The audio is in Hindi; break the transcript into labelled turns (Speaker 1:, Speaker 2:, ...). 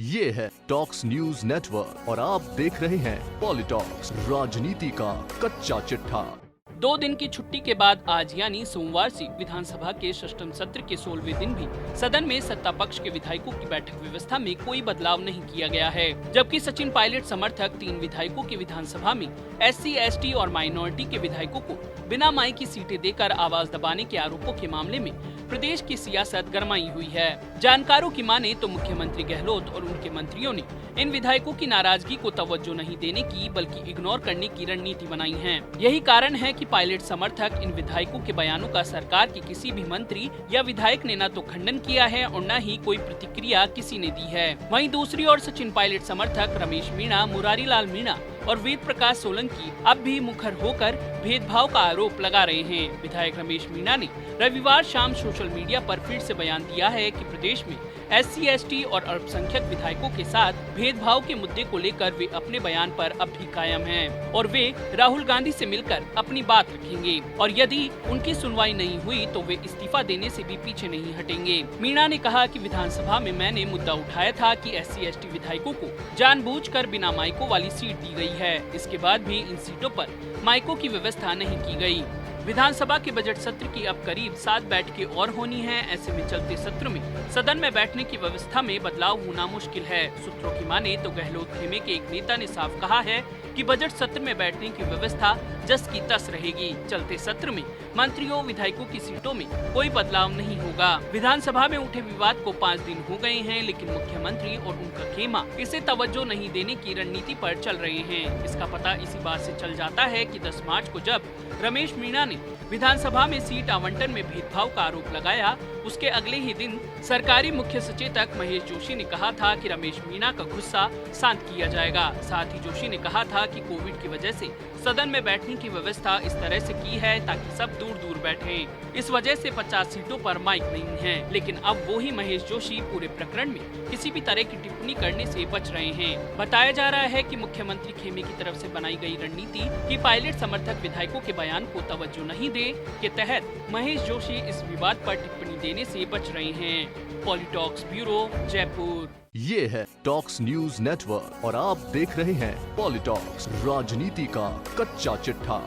Speaker 1: ये है टॉक्स न्यूज नेटवर्क और आप देख रहे हैं पॉलिटॉक्स, राजनीति का कच्चा चिट्ठा।
Speaker 2: 2 दिन की छुट्टी के बाद आज यानी सोमवार से विधानसभा के षष्ठम सत्र के 16वें दिन भी सदन में सत्ता पक्ष के विधायकों की बैठक व्यवस्था में कोई बदलाव नहीं किया गया है, जबकि सचिन पायलट समर्थक 3 विधायकों की विधानसभा में SC, ST और माइनॉरिटी के विधायकों को बिना माई की सीटें देकर आवाज दबाने के आरोपों के मामले में प्रदेश की सियासत गरमाई हुई है। जानकारों की माने तो मुख्यमंत्री गहलोत और उनके मंत्रियों ने इन विधायकों की नाराजगी को तवज्जो नहीं देने की बल्कि इग्नोर करने की रणनीति बनाई है। यही कारण है कि पायलट समर्थक इन विधायकों के बयानों का सरकार के किसी भी मंत्री या विधायक ने न तो खंडन किया है और न ही कोई प्रतिक्रिया किसी ने दी है। वहीं दूसरी ओर सचिन पायलट समर्थक रमेश मीणा, मुरारी लाल मीणा और वेद प्रकाश सोलंकी अब भी मुखर होकर भेदभाव का आरोप लगा रहे हैं। विधायक रमेश मीणा ने रविवार शाम सोशल मीडिया पर फिर से बयान दिया है कि प्रदेश में SC, ST और अल्पसंख्यक विधायकों के साथ भेदभाव के मुद्दे को लेकर वे अपने बयान पर अब भी कायम हैं और वे राहुल गांधी से मिलकर अपनी बात रखेंगे और यदि उनकी सुनवाई नहीं हुई तो वे इस्तीफा देने से भी पीछे नहीं हटेंगे। मीणा ने कहा कि विधानसभा में मैंने मुद्दा उठाया था कि SC, ST विधायकों को जानबूझकर बिना माइकों वाली सीट दी गई है। इसके बाद भी इन सीटों पर माइकों की व्यवस्था नहीं की गई। विधानसभा के बजट सत्र की अब करीब 7 बैठकें और होनी है। ऐसे में चलते सत्र में सदन में बैठने की व्यवस्था में बदलाव होना मुश्किल है। सूत्रों की माने तो गहलोत खेमे के एक नेता ने साफ कहा है कि बजट सत्र में बैठने की व्यवस्था जस की तस रहेगी। चलते सत्र में मंत्रियों विधायकों की सीटों में कोई बदलाव नहीं होगा। विधानसभा में उठे विवाद को 5 दिन हो गए हैं, लेकिन मुख्यमंत्री और उनका खेमा इसे तवज्जो नहीं देने की रणनीति पर चल रहे हैं। इसका पता इसी बात से चल जाता है कि 10 मार्च को जब रमेश मीणा ने विधानसभा में सीट आवंटन में भेदभाव का आरोप लगाया, उसके अगले ही दिन सरकारी मुख्य सचेतक महेश जोशी ने कहा था कि रमेश मीणा का गुस्सा शांत किया जाएगा। साथ ही जोशी ने कहा था कि कोविड की वजह से सदन में बैठने की व्यवस्था इस तरह से की है ताकि सब दूर दूर बैठें। इस वजह से 50 सीटों पर माइक नहीं है, लेकिन अब वो ही महेश जोशी पूरे प्रकरण में किसी भी तरह की टिप्पणी करने से बच रहे हैं। बताया जा रहा है कि मुख्यमंत्री खेमे की तरफ से बनाई गई रणनीति कि पायलट समर्थक विधायकों के बयान को तवज्जो नहीं दे के तहत महेश जोशी इस विवाद पर टिप्पणी देने से बच रहे हैं। पॉलिटॉक्स ब्यूरो, जयपुर।
Speaker 1: ये है टॉक्स न्यूज नेटवर्क और आप देख रहे हैं पॉलिटॉक्स, राजनीति का कच्चा चिट्ठा।